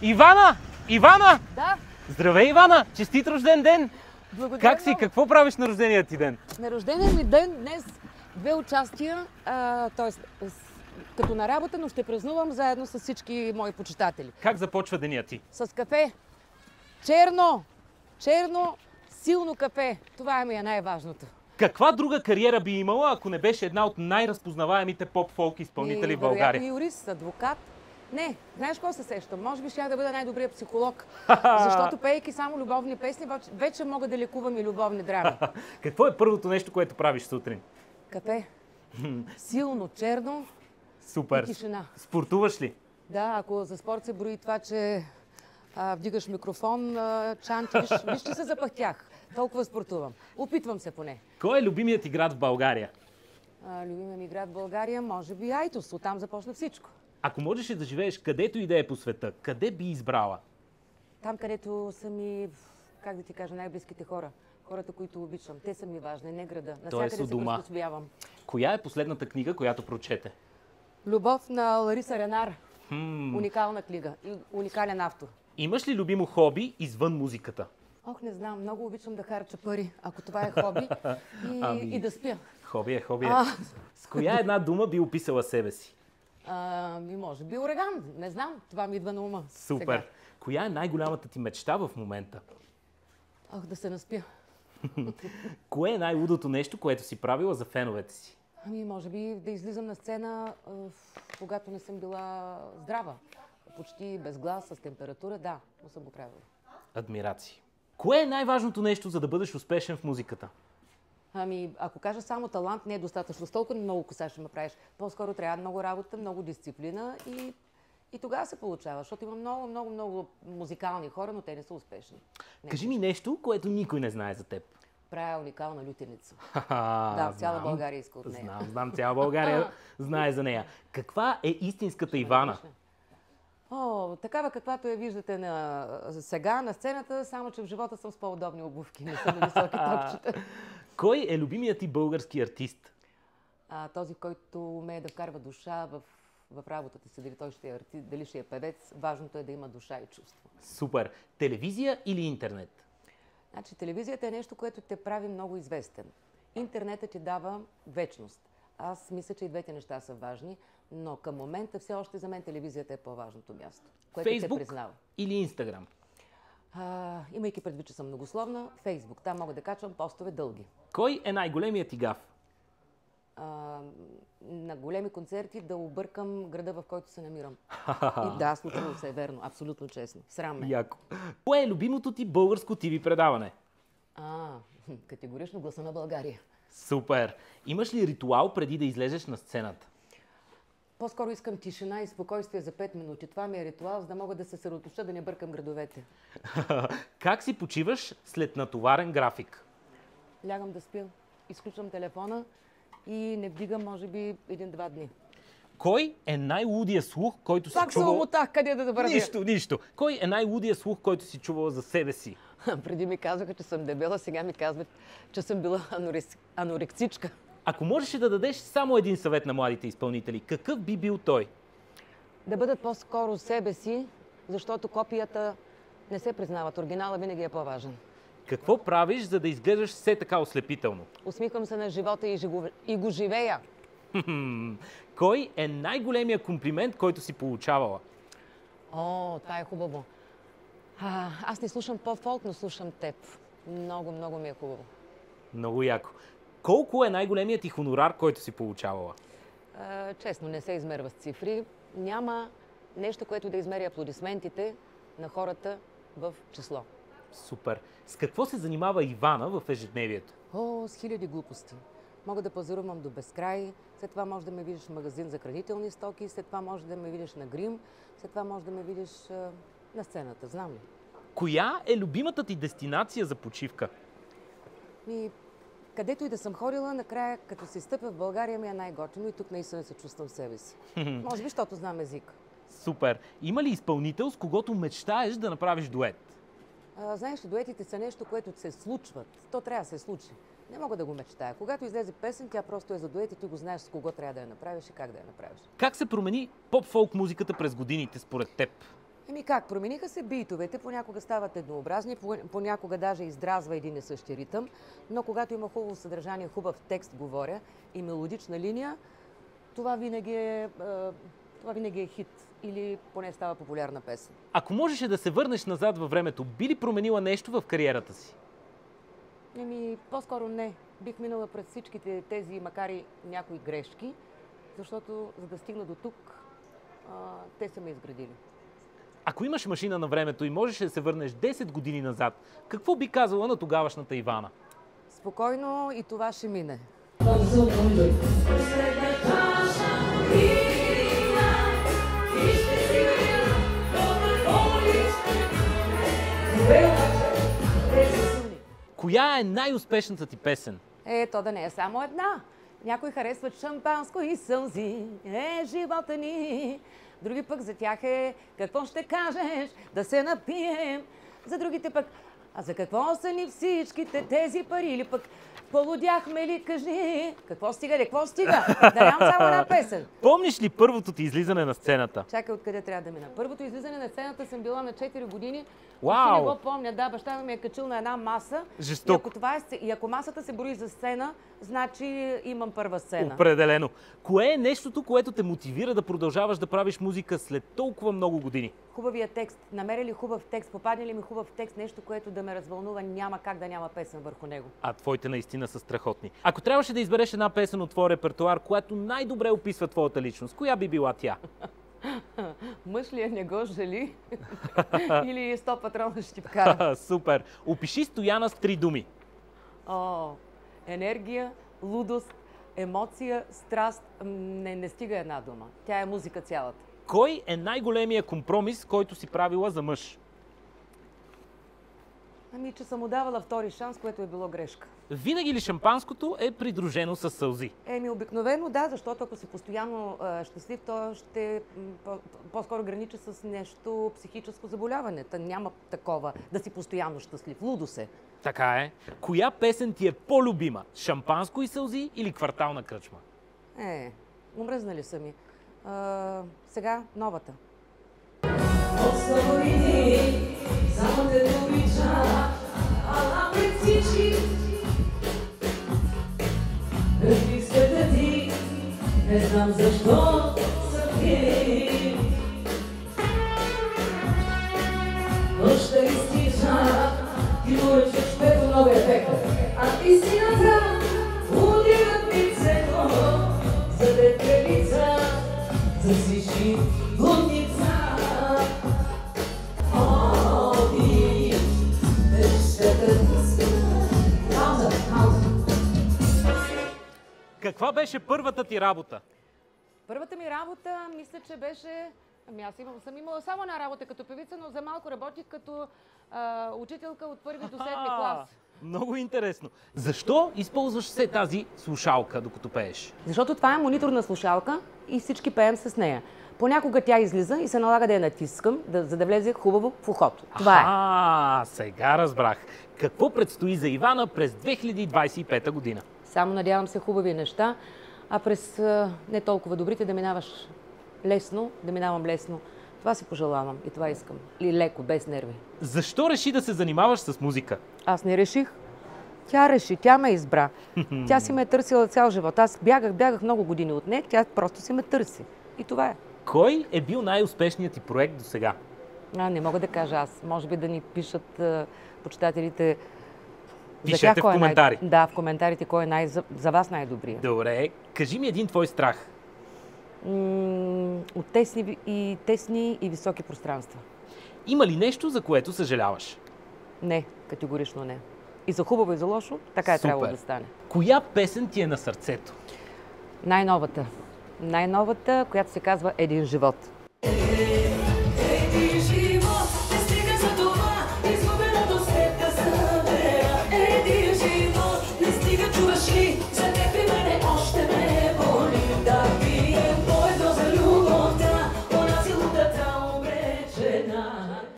Ивана! Ивана! Да, Здравей, Ивана! Честит рожден ден! благодаря Как си? много. Какво правиш на рождения ти ден? На рождения ми ден днес две участия, т.е. като на работа, но ще празнувам заедно с всички мои почитатели. Как започва деня ти? С кафе. Черно, силно кафе. Това ми е най-важното. Каква друга кариера би имала, ако не беше една от най-разпознаваемите поп-фолк изпълнители в България? Вероятно юрист, адвокат. Не, знаеш какво се сещам? Може би ще да бъда най-добрият психолог, защото пейки само любовни песни, вече мога да лекувам и любовни драми. Какво е първото нещо, което правиш сутрин? Кафе. Силно, черно Супер. и тишина. Спортуваш ли? Да, ако за спорт се брои това, че вдигаш микрофон, чантиш, виж, че се запъхтях. Толкова спортувам. Опитвам се поне. Кой е любимият ти град в България? Любимият ми град в България, може би Айтос. Оттам започна всичко. Ако можеш да живееш където и да е по света, къде би избрала? Там, където са ми, как да ти кажа, най-близките хора. Хората, които обичам. Те са ми важни, не града. Навсякъде се дома. приспособявам. Коя е последната книга, която прочете? Любов на Лариса Ренар. Уникална книга и уникален автор. Имаш ли любимо хоби извън музиката? Ох, не знам, много обичам да харча пари, ако това е хоби, и да спя. Хоби е. С коя една дума би описала себе си? Може би ураган, не знам, това ми идва на ума. Супер! Сега. Коя е най-голямата ти мечта в момента? Ох, да се наспя. Кое е най-лудото нещо, което си правила за феновете си? Може би да излизам на сцена, когато не съм била здрава. Почти без глас, с температура, да, но съм го правила. Адмирации. Кое е най-важното нещо, за да бъдеш успешен в музиката? Ако кажа само талант, не е достатъчно. С толкова много коса ще ме правиш. По-скоро трябва много работа, много дисциплина и тогава се получава, защото има много музикални хора, но те не са успешни. Кажи ми нещо, което никой не знае за теб. Правя уникална лютеница. Да, цяла България иска от нея. Знам, цяла България знае за нея. Каква е истинската Ивана? Такава каквато я виждате сега на сцената, само че в живота съм с по-удобни обувки, не съм на високи топчета. Кой е любимият ти български артист? Този, който умее да вкарва душа в работата си, дали той ще е артист, дали ще е певец, важното е да има душа и чувство. Супер! Телевизия или интернет? Значи, телевизията е нещо, което те прави много известен. Интернетът ти дава вечност. Аз мисля, че и двете неща са важни, но към момента все още за мен телевизията е по-важното място, което те признава. Или Инстаграм? Имайки предвид, че съм многословна, Фейсбук. Там мога да качвам постове дълги. Кой е най-големият ти гаф? На големи концерти да объркам града, в който се намирам. И да, случило се е верно, абсолютно честно. Срам ме. Яко. Кое е любимото ти българско ТВ предаване? Категорично Гласа на България. Супер! Имаш ли ритуал преди да излезеш на сцената? По-скоро искам тишина и спокойствие за 5 минути. Това ми е ритуал, за да мога да се съсредоточа, да не бъркам градовете. Как си почиваш след натоварен график? Лягам да спя, изключвам телефона и не вдигам, може би, 1-2 дни. Кой е най-лудия слух, който си Пак чувал... къде да вървя? Нищо. Кой е най-лудия слух, който си чувала за себе си? Преди ми казваха, че съм дебела, сега ми казват, че съм била анорексичка. Ако можеш да дадеш само един съвет на младите изпълнители, какъв би бил той? Да бъдат по-скоро себе си, защото копията не се признават. Оригинала винаги е по-важен. Какво правиш, за да изглеждаш все така ослепително? Усмихвам се на живота и го живея. Кой е най-големия комплимент, който си получавала? Това е хубаво. Аз не слушам по-фолк, но слушам теб. Много ми е хубаво. Много яко. Колко е най-големият ти хонорар, който си получавала? Честно, не се измерва с цифри. Няма нещо, което да измери аплодисментите на хората в число. Супер. С какво се занимава Ивана в ежедневието? С хиляди глупости. Мога да пазарувам до безкрай, след това може да ме видиш в магазин за хранителни стоки, след това може да ме видиш на грим, след това може да ме видиш на сцената, знам ли. Коя е любимата ти дестинация за почивка? Където и да съм ходила, накрая, като се стъпя в България, ми е най-готино и тук наистина се чувствам себе си. Може би, защото знам език. Супер. Има ли изпълнител, с когото мечтаеш да направиш дует? Знаеш ли, дуетите са нещо, което се случват. То трябва да се случи. Не мога да го мечтая. Когато излезе песен, тя просто е за дует и ти го знаеш с кого трябва да я направиш и как да я направиш. Как се промени поп-фолк музиката през годините според теб? Еми как, промениха се битовете, понякога стават еднообразни, понякога даже издразва един и същи ритъм, но когато има хубаво съдържание, хубав текст говоря и мелодична линия, това винаги е хит или поне става популярна песен. Ако можеше да се върнеш назад във времето, би ли променила нещо в кариерата си? Еми, по-скоро не. Бих минала през всичките тези, макар и някои грешки, защото за да стигна до тук, те са ме изградили. Ако имаш машина на времето и можеш да се върнеш 10 години назад, какво би казала на тогавашната Ивана? Спокойно и това ще мине. Коя е най-успешната ти песен? То да не е само една. Някои харесват шампанско и сълзи, живота ни. Други пък за тях е какво ще кажеш, да се напием. За другите пък, а за какво са ни всичките тези пари? Или пък полудяхме ли, кажи, какво стига? Да нямам само една песен. Помниш ли първото ти излизане на сцената? Чакай, откъде трябва да мина. Първото излизане на сцената съм била на 4 години. Вау! Не го помня, да, баща ми е качил на една маса. Жестоко. И ако масата се брои за сцена, значи имам първа сцена. Определено. Кое е нещото, което те мотивира да продължаваш да правиш музика след толкова много години? Хубавия текст. Намери ли хубав текст, попадне ли ми хубав текст, нещо, което да ме развълнува, няма как да няма песен върху него. А твоите наистина са страхотни. Ако трябваше да избереш една песен от твоя репертуар, която най-добре описва твоята личност, коя би била тя? Мъж ли е, не го жали? Или 100 патрона ще ти вкара? Супер! Опиши Стояна с 3 думи. Енергия, лудост, емоция, страст. Не стига една дума. Тя е музика цялата. Кой е най-големия компромис, който си правила за мъж? Ами, че съм му давала втори шанс, което е било грешка. Винаги ли шампанското е придружено с сълзи? Обикновено да, защото ако си постоянно щастлив, то ще по-скоро граничи с нещо психическо заболяване. Няма такова да си постоянно щастлив. Лудо се. Така е. Коя песен ти е по-любима? Шампанско и сълзи или Квартална кръчма? Омръзнали са ми. Сега новата. Само те обича, ала пред всички. Разписката ти, не знам защо са пиели. Нощта изтича, ти поръчваш пето много ефекта. А ти си назад, удиват лицето, за детревица, за всички блудница. Каква беше първата ти работа? Първата ми работа, мисля, че беше... аз съм имала само една работа като певица, но за малко работих като учителка от първи до 7 клас. Много интересно. Защо използваш все тази слушалка, докато пееш? Защото това е мониторна слушалка и всички пеем с нея. Понякога тя излиза и се налага да я натискам, за да влезе хубаво в ухото. Това е. Сега разбрах. Какво предстои за Ивана през 2025 година? Само надявам се хубави неща, а през не толкова добрите да минавам лесно. Това си пожелавам и това искам. И леко, без нерви. Защо реши да се занимаваш с музика? Аз не реших. Тя реши, тя ме избра. Тя си ме е търсила цял живот. Аз бягах много години от нея, тя просто си ме търси. И това е. Кой е бил най-успешният ти проект до сега? Не мога да кажа аз. Може би да ни пишат почитателите. Пишете в коментари. Да, в коментарите кой е за вас най-добрия. Добре, кажи ми един твой страх. От тесни и високи пространства. Има ли нещо, за което съжаляваш? Не, категорично не. И за хубаво, и за лошо, така е трябвало да стане. Коя песен ти е на сърцето? Най-новата. Най-новата, която се казва "Един живот".